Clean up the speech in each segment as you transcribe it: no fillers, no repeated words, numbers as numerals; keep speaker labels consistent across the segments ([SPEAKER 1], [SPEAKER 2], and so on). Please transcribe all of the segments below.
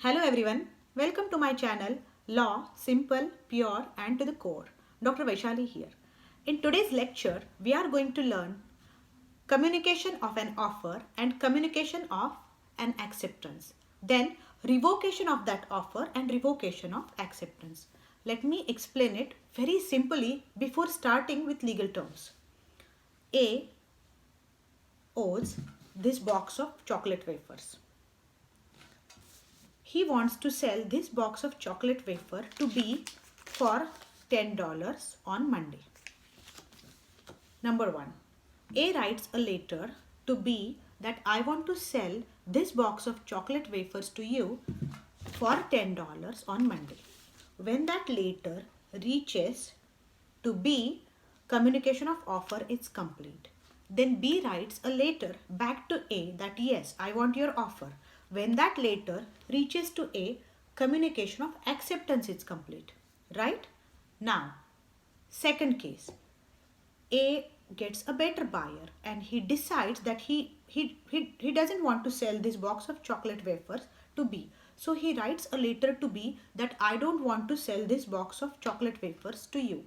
[SPEAKER 1] Hello everyone, welcome to my channel Law Simple, Pure and to the Core. Dr. Vaishali here. In today's lecture, we are going to learn communication of an offer and communication of an acceptance. Then revocation of that offer and revocation of acceptance. Let me explain it very simply before starting with legal terms. A owes this box of chocolate wafers. He wants to sell this box of chocolate wafer to B for $10 on Monday. Number 1. A writes a letter to B that I want to sell this box of chocolate wafers to you for $10 on Monday. When that letter reaches to B, communication of offer is complete. Then B writes a letter back to A that yes, I want your offer. When that letter reaches to A, communication of acceptance is complete. Right? Now, second case. A gets a better buyer and he decides that he doesn't want to sell this box of chocolate wafers to B. So he writes a letter to B that I don't want to sell this box of chocolate wafers to you.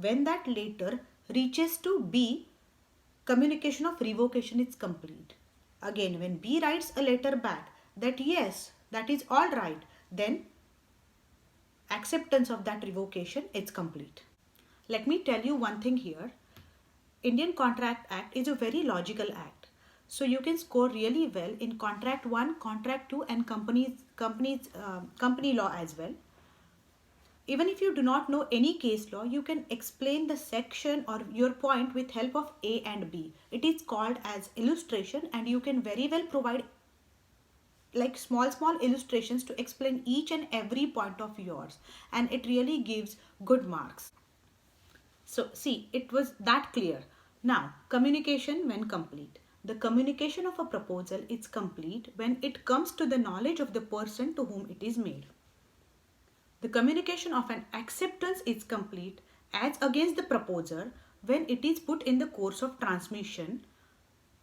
[SPEAKER 1] When that letter reaches to B, communication of revocation is complete. Again, when B writes a letter back that yes, that is all right, then acceptance of that revocation is complete. Let me tell you one thing here. Indian Contract Act is a very logical act. So you can score really well in Contract 1, Contract 2 and company law as well. Even if you do not know any case law, you can explain the section or your point with help of A and B. It is called as illustration and you can very well provide like small illustrations to explain each and every point of yours, and it really gives good marks. So see, it was that clear. Now, communication when complete. The communication of a proposal is complete when it comes to the knowledge of the person to whom it is made. The communication of an acceptance is complete as against the proposer when it is put in the course of transmission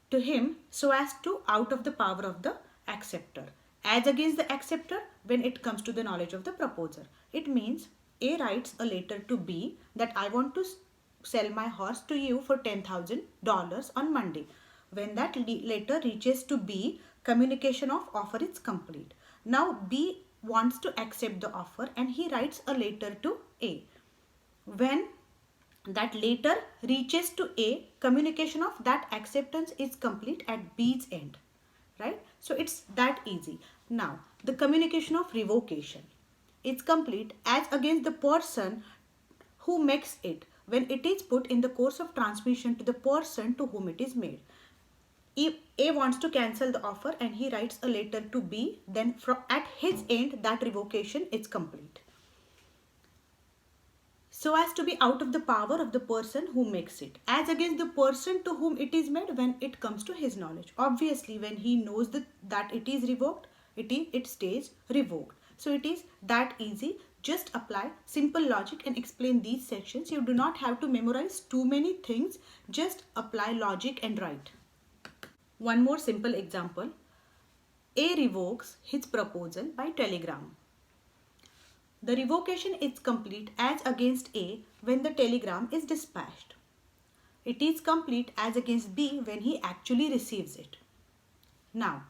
[SPEAKER 1] to him so as to out of the power of the acceptor. As against the acceptor when it comes to the knowledge of the proposer. It means A writes a letter to B that I want to sell my horse to you for $10,000 on Monday. When that letter reaches to B, communication of offer is complete. Now B wants to accept the offer and he writes a letter to A. When that letter reaches to A, communication of that acceptance is complete at B's end. Right? So it's that easy. Now, the communication of revocation. It's complete as against the person who makes it when it is put in the course of transmission to the person to whom it is made. If A wants to cancel the offer and he writes a letter to B, then at his end that revocation is complete. So as to be out of the power of the person who makes it, as against the person to whom it is made when it comes to his knowledge. Obviously, when he knows that it is revoked, it stays revoked. So it is that easy. Just apply simple logic and explain these sections. You do not have to memorize too many things. Just apply logic and write. One more simple example. A revokes his proposal by telegram. The revocation is complete as against A when the telegram is dispatched. It is complete as against B when he actually receives it. Now,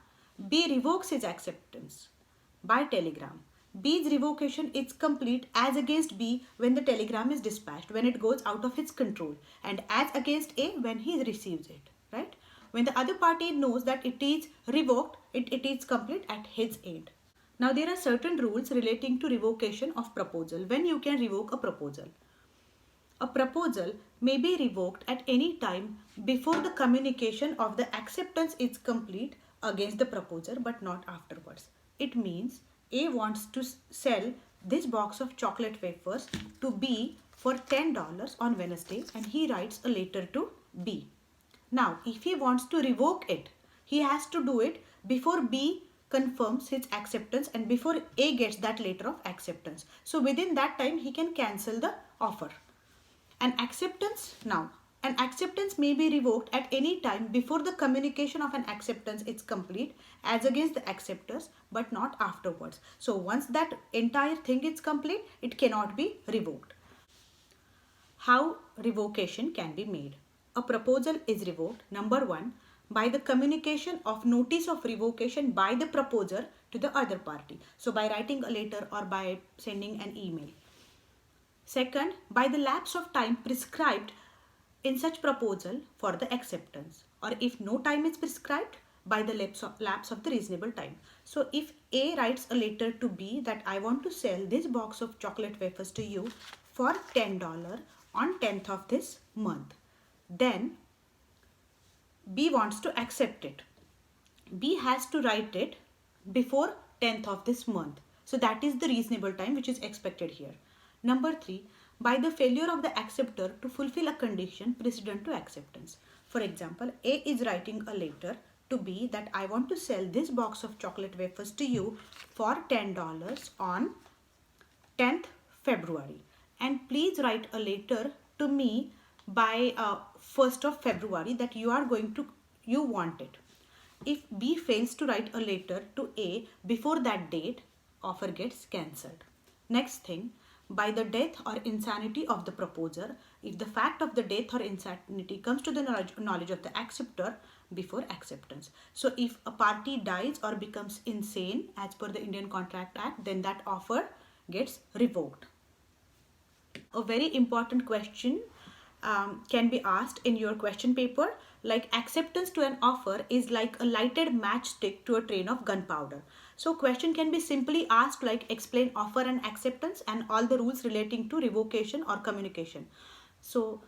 [SPEAKER 1] B revokes his acceptance by telegram. B's revocation is complete as against B when the telegram is dispatched, when it goes out of its control, and as against A when he receives it, right? When the other party knows that it is revoked, it is complete at his end. Now there are certain rules relating to revocation of proposal. When you can revoke a proposal. A proposal may be revoked at any time before the communication of the acceptance is complete against the proposer but not afterwards. It means A wants to sell this box of chocolate wafers to B for $10 on Wednesday and he writes a letter to B. Now if he wants to revoke it, he has to do it before B confirms his acceptance and before A gets that letter of acceptance. So within that time he can cancel the offer. An acceptance, now An acceptance may be revoked at any time before the communication of an acceptance is complete as against the acceptors, but not afterwards. So once that entire thing is complete, it cannot be revoked. How revocation can be made? A proposal is revoked, number 1, by the communication of notice of revocation by the proposer to the other party. So by writing a letter or by sending an email. Second, by the lapse of time prescribed in such proposal for the acceptance, or if no time is prescribed, by the lapse of the reasonable time. So if A writes a letter to B that I want to sell this box of chocolate wafers to you for $10 on 10th of this month, then B wants to accept it. B has to write it before 10th of this month. So that is the reasonable time which is expected here. Number 3, by the failure of the acceptor to fulfill a condition precedent to acceptance. For example, A is writing a letter to B that I want to sell this box of chocolate wafers to you for $10 on 10th February. And please write a letter to me by 1st of February that you want it. If B fails to write a letter to A before that date, offer gets cancelled. Next thing, by the death or insanity of the proposer, if the fact of the death or insanity comes to the knowledge of the acceptor before acceptance. So if a party dies or becomes insane as per the Indian Contract Act, then that offer gets revoked. A very important question can be asked in your question paper, like acceptance to an offer is like a lighted matchstick to a train of gunpowder. So question can be simply asked like explain offer and acceptance and all the rules relating to revocation or communication. So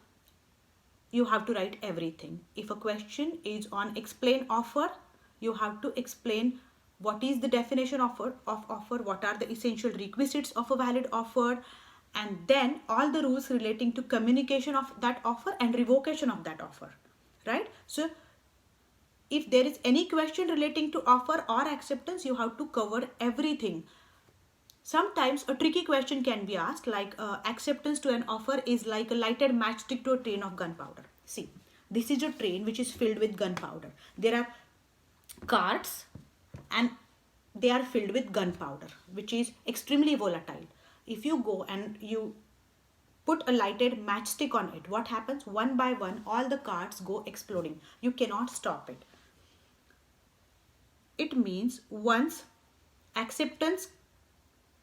[SPEAKER 1] you have to write everything. If a question is on explain offer, you have to explain what is the definition of offer, what are the essential requisites of a valid offer, and then all the rules relating to communication of that offer and revocation of that offer, right? So if there is any question relating to offer or acceptance, you have to cover everything. Sometimes a tricky question can be asked like acceptance to an offer is like a lighted matchstick to a train of gunpowder. See, this is a train which is filled with gunpowder. There are carts and they are filled with gunpowder, which is extremely volatile. If you go and you put a lighted matchstick on it, what happens? One by one, all the carts go exploding. You cannot stop it. It means once acceptance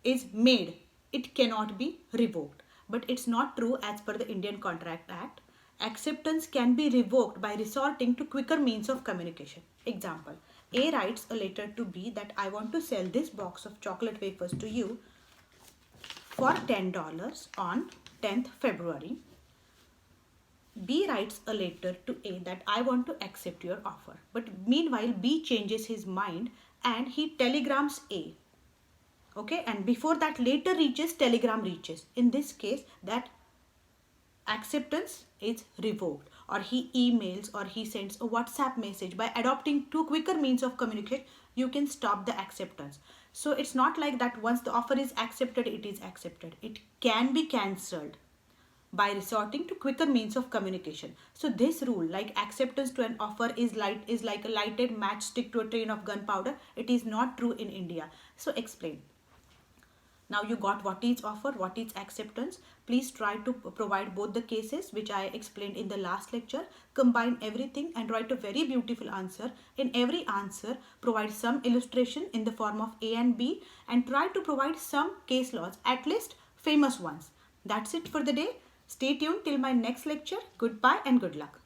[SPEAKER 1] is made, it cannot be revoked. But it's not true as per the Indian Contract Act. Acceptance can be revoked by resorting to quicker means of communication. Example, A writes a letter to B that I want to sell this box of chocolate wafers to you for $10 on 10th February. B writes a letter to A that I want to accept your offer. But meanwhile, B changes his mind and he telegrams A. Okay, and before that letter reaches, telegram reaches. In this case, that acceptance is revoked, or he emails or he sends a WhatsApp message. By adopting two quicker means of communication, you can stop the acceptance. So it's not like that once the offer is accepted, it is accepted. It can be cancelled by resorting to quicker means of communication. So this rule, like acceptance to an offer is like a lighted matchstick to a train of gunpowder, it is not true in India. So explain. Now you got what is offer, what is acceptance. Please try to provide both the cases which I explained in the last lecture. Combine everything and write a very beautiful answer. In every answer, provide some illustration in the form of A and B and try to provide some case laws, at least famous ones. That's it for the day. Stay tuned till my next lecture. Goodbye and good luck.